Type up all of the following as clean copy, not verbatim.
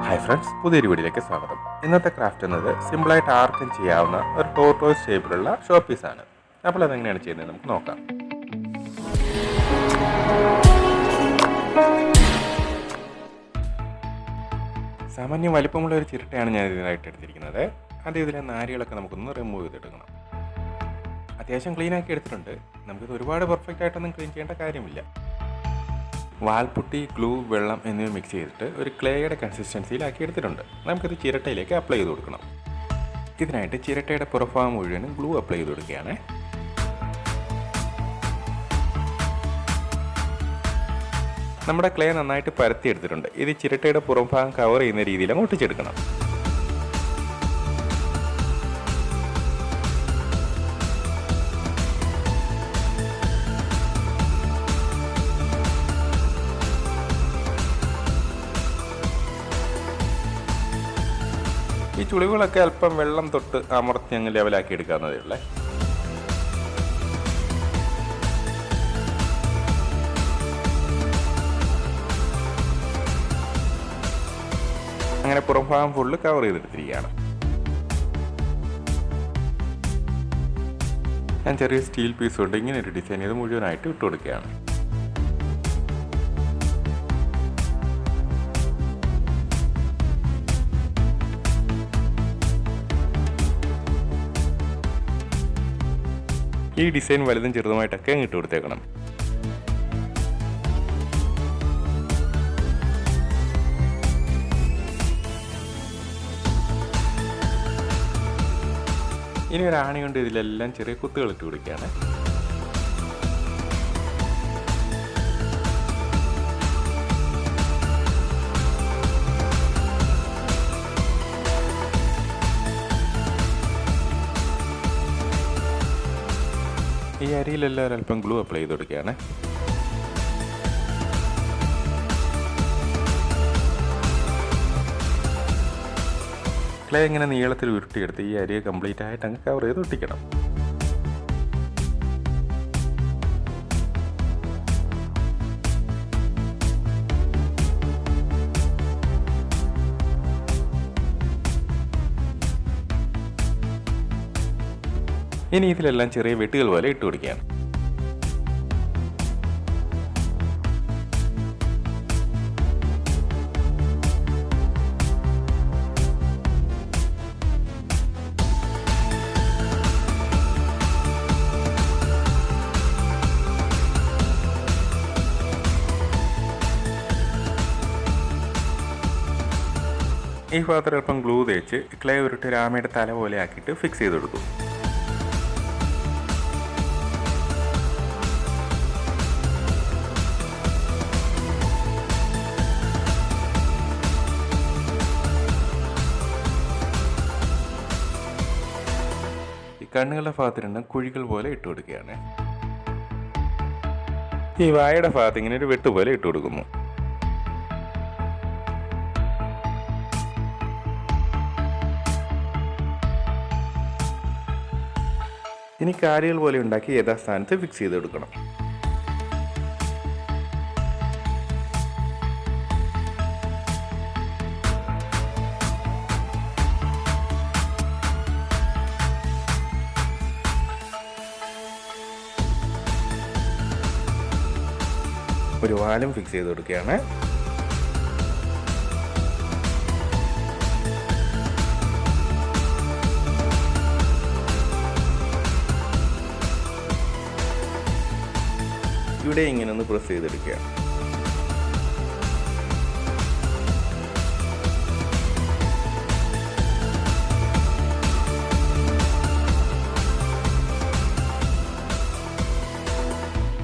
Hi friends, പുതിയൊരു വീഡിയോയിലേക്ക് സ്വാഗതം. ഇന്നത്തെ ക്രാഫ്റ്റ് എന്നത് സിമ്പിളായിട്ട് ആർക്കും ചെയ്യാവുന്ന ഒരു ടോർട്ടോയ്സ് ഷേപ്പിലുള്ള ഷോ പീസാണ്. അപ്പോൾ അതെങ്ങനെയാണ് ചെയ്യുന്നത് നമുക്ക് നോക്കാം. സാമാന്യം വലിപ്പമുള്ള ഒരു ചിരട്ടയാണ് ഞാൻ ഇതിനായിട്ട് എടുത്തിരിക്കുന്നത്. അത് ഇതിലെ നാരുകളൊക്കെ നമുക്കൊന്ന് റിമൂവ് ചെയ്തെടുക്കണം. അത്യാവശ്യം ക്ലീനാക്കി എടുത്തിട്ടുണ്ട്. നമുക്കിത് ഒരുപാട് പെർഫെക്റ്റ് ആയിട്ടൊന്നും ക്ലീൻ ചെയ്യേണ്ട കാര്യമില്ല. വാൽപുട്ടി, ഗ്ലൂ, വെള്ളം എന്നിവ മിക്സ് ചെയ്തിട്ട് ഒരു ക്ലേയുടെ കൺസിസ്റ്റൻസിയിലാക്കി എടുത്തിട്ടുണ്ട്. നമുക്കിത് ചിരട്ടയിലേക്ക് അപ്ലൈ ചെയ്ത് കൊടുക്കണം. ഇതിനായിട്ട് ചിരട്ടയുടെ പുറഭാഗം മുഴുവനും ഗ്ലൂ അപ്ലൈ ചെയ്ത് കൊടുക്കുകയാണ്. നമ്മുടെ ക്ലേ നന്നായിട്ട് പരത്തി എടുത്തിട്ടുണ്ട്. ഇത് ചിരട്ടയുടെ പുറംഭാഗം കവർ ചെയ്യുന്ന രീതിയിൽ അങ്ങ് ഒട്ടിച്ചെടുക്കണം. ഈ ചുളിവുകളൊക്കെ അല്പം വെള്ളം തൊട്ട് അമർത്തി അങ്ങ് ലെവലാക്കി എടുക്കാവുന്നതേ ഉള്ളേ. അങ്ങനെ പുറംഭാഗം ഫുള്ള് കവർ ചെയ്തെടുത്തിരിക്കുകയാണ്. ഞാൻ ചെറിയ സ്റ്റീൽ പീസ് കൊണ്ട് ഇങ്ങനെ ഒരു ഡിസൈൻ ചെയ്ത് മുഴുവനായിട്ട് ഇട്ട് കൊടുക്കുകയാണ്. ഈ ഡിസൈൻ വലുതും ചെറുതുമായിട്ടൊക്കെ ഇട്ട് കൊടുത്തേക്കണം. ഇനി ഒരു ആണി കൊണ്ട് ഇതിലെല്ലാം ചെറിയ കുത്തുകൾ ഇട്ട് കൊടുക്കുകയാണ്. ഈ അരിയിലെല്ലാം ഒരല്പം ഗ്ലൂ അപ്ലൈ ചെയ്ത് കൊടുക്കുകയാണ്. ക്ലേ ഇങ്ങനെ നീളത്തിൽ ഉരുട്ടിയെടുത്ത് ഈ അരിയെ കംപ്ലീറ്റ് ആയിട്ട് അങ്ങ് കവർ ചെയ്ത് ഒട്ടിക്കണം. ഇനി ഇതിലെല്ലാം ചെറിയ വെട്ടുകൾ പോലെ ഇട്ട് കൊടുക്കുകയാണ്. ഈ ഭാഗത്ത് അല്പം ഗ്ലൂ തേച്ച് ക്ലേ ഉരുട്ട് രാമയുടെ തല പോലെ ആക്കിയിട്ട് ഫിക്സ് ചെയ്ത് കൊടുക്കും. കണ്ണുകളുടെ ഭാഗത്തിരുന്ന് കുഴികൾ പോലെ ഇട്ട് കൊടുക്കുകയാണ്. ഈ വായയുടെ ഭാഗത്ത് ഇങ്ങനെ ഒരു വെട്ട് പോലെ ഇട്ട് കൊടുക്കുന്നു. ഇനി കാലുകൾ പോലെ ഉണ്ടാക്കി യഥാസ്ഥാനത്ത് ഫിക്സ് ചെയ്ത് കൊടുക്കണം. ഒരു വാലും ഫിക്സ് ചെയ്ത് കൊടുക്കുകയാണ്. ഇവിടെ ഇങ്ങനെ ഒന്ന് പ്രസ് ചെയ്തെടുക്കുക.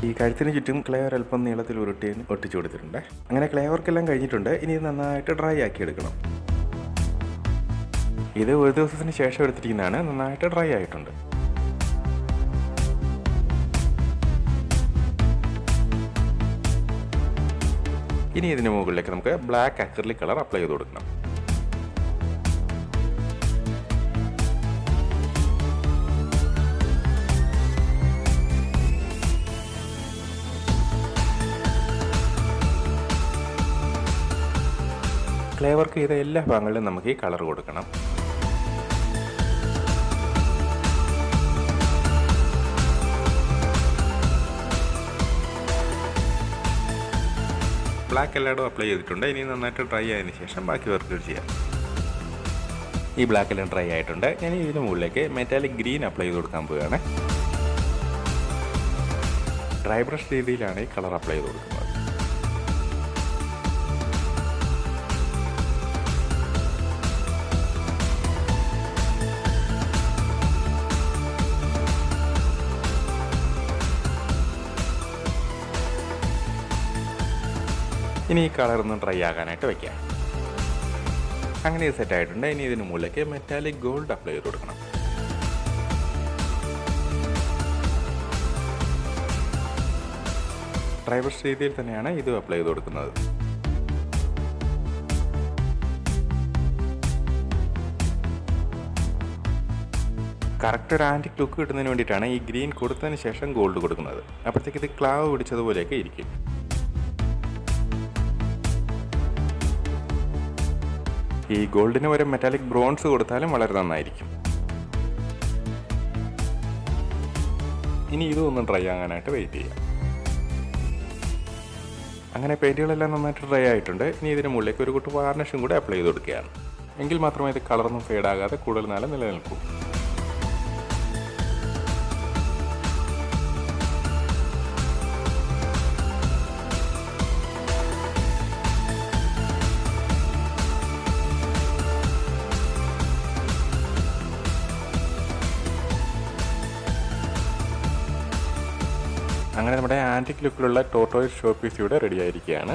ഈ കഴുത്തിന് ചുറ്റും ക്ലേ അല്പം നീളത്തിൽ ഉരുട്ടി ഒട്ടിച്ചു കൊടുത്തിട്ടുണ്ട്. അങ്ങനെ ക്ലേ വർക്കെല്ലാം കഴിഞ്ഞിട്ടുണ്ട്. ഇനി ഇത് നന്നായിട്ട് ഡ്രൈ ആക്കി എടുക്കണം. ഇത് ഒരു ദിവസത്തിന് ശേഷം എടുത്തിരിക്കുന്നതാണ്. നന്നായിട്ട് ഡ്രൈ ആയിട്ടുണ്ട്. ഇനി ഇതിന് മുകളിലേക്ക് നമുക്ക് ബ്ലാക്ക് അക്രിലിക് കളർ അപ്ലൈ ചെയ്ത് കൊടുക്കണം. ക്ലേ വർക്ക് ചെയ്ത എല്ലാ ഭാഗങ്ങളിലും നമുക്ക് ഈ കളർ കൊടുക്കണം. ബ്ലാക്ക് എല്ലായിടും അപ്ലൈ ചെയ്തിട്ടുണ്ട്. ഇനി നന്നായിട്ട് ഡ്രൈ ആയതിനു ശേഷം ബാക്കി വർക്കുകൾ ചെയ്യാം. ഈ ബ്ലാക്ക് എല്ലാം ഡ്രൈ ആയിട്ടുണ്ട്. ഞാൻ ഇതിന് മുകളിലേക്ക് മെറ്റാലിക് ഗ്രീൻ അപ്ലൈ ചെയ്ത് കൊടുക്കാൻ പോവുകയാണ്. ഡ്രൈ ബ്രഷ് രീതിയിലാണ് ഈ കളർ അപ്ലൈ ചെയ്ത് കൊടുക്കുന്നത്. ഇനി ഈ കളറൊന്ന് ഡ്രൈ ആകാനായിട്ട് വയ്ക്കാം. അങ്ങനെ ഇത് സെറ്റ് ആയിട്ടുണ്ട്. ഇനി ഇതിന് മുകളിലേക്ക് മെറ്റാലിക് ഗോൾഡ് അപ്ലൈ ചെയ്ത് കൊടുക്കണം. ഡ്രൈ ബ്രഷ് രീതിയിൽ തന്നെയാണ് ഇതും അപ്ലൈ ചെയ്ത് കൊടുക്കുന്നത്. കറക്റ്റ് ഒരു ആൻറ്റിക് ലുക്ക് കിട്ടുന്നതിന് വേണ്ടിയിട്ടാണ് ഈ ഗ്രീൻ കൊടുത്തതിന് ശേഷം ഗോൾഡ് കൊടുക്കുന്നത്. അപ്പോഴത്തേക്ക് ഇത് ക്ലാവ് പിടിച്ചതുപോലെയൊക്കെ ഇരിക്കും. ഈ ഗോൾഡിന് ഒരു മെറ്റാലിക് ബ്രോൺസ് കൊടുത്താലും വളരെ നന്നായിരിക്കും. ഇനി ഇതൊന്ന് ഡ്രൈ ആകാനായിട്ട് വെയിറ്റ് ചെയ്യാം. അങ്ങനെ പെയിൻറ്റുകളെല്ലാം നന്നായിട്ട് ഡ്രൈ ആയിട്ടുണ്ട്. ഇനി ഇതിന് മുകളിലേക്ക് ഒരു കൂട്ട് വാർണിഷും കൂടെ അപ്ലൈ ചെയ്ത് കൊടുക്കുകയാണ്. എങ്കിൽ മാത്രമേ ഇത് കളറൊന്നും ഫെയ്ഡാകാതെ കൂടുതൽ നാളെ നിലനിൽക്കൂ. അങ്ങനെ നമ്മുടെ ആൻറ്റിക് ലുക്കിലുള്ള ടോർട്ടോയ്സ് ഷോ പീസ് ഇവിടെ റെഡി ആയിരിക്കുകയാണ്.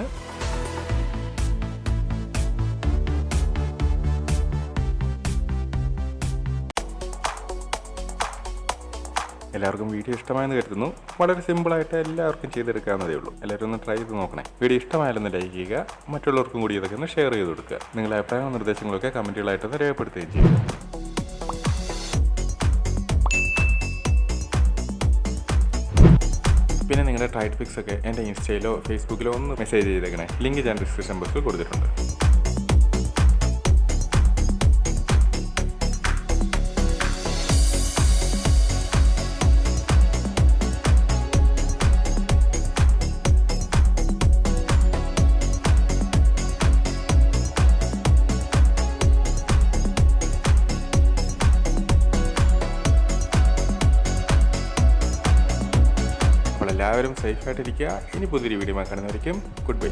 എല്ലാവർക്കും വീഡിയോ ഇഷ്ടമായെന്ന് കരുതുന്നു. വളരെ സിമ്പിളായിട്ട് എല്ലാവർക്കും ചെയ്തെടുക്കാവുന്നതേ ഉള്ളൂ. എല്ലാവരും ഒന്ന് ട്രൈ ചെയ്ത് നോക്കണേ. വീഡിയോ ഇഷ്ടമായാലൊന്ന് ലൈക്ക് ചെയ്യുക. മറ്റുള്ളവർക്കും കൂടി ഇതൊക്കെ ഒന്ന് ഷെയർ ചെയ്ത് കൊടുക്കുക. നിങ്ങളുടെ അഭിപ്രായവും നിർദ്ദേശങ്ങളൊക്കെ കമൻറ്റുകളായിട്ടൊന്ന് രേഖപ്പെടുത്തുകയും ചെയ്യുക. പിന്നെ നിങ്ങളുടെ ടൈറ്റ് പിക്സ് ഒക്കെ എൻ്റെ ഇൻസ്റ്റയിലോ ഫേസ്ബുക്കിലോ ഒന്ന് മെസ്സേജ് ചെയ്തേക്കണേ. ലിങ്ക് ഞാൻ ഡിസ്ക്രിപ്ഷൻ ബോക്സിൽ കൊടുത്തിട്ടുണ്ട്. എല്ലാവരും സേഫായിട്ടിരിക്കുക. ഇനി പുതിയൊരു വീഡിയോ കാണുന്നതായിരിക്കും. Good bye.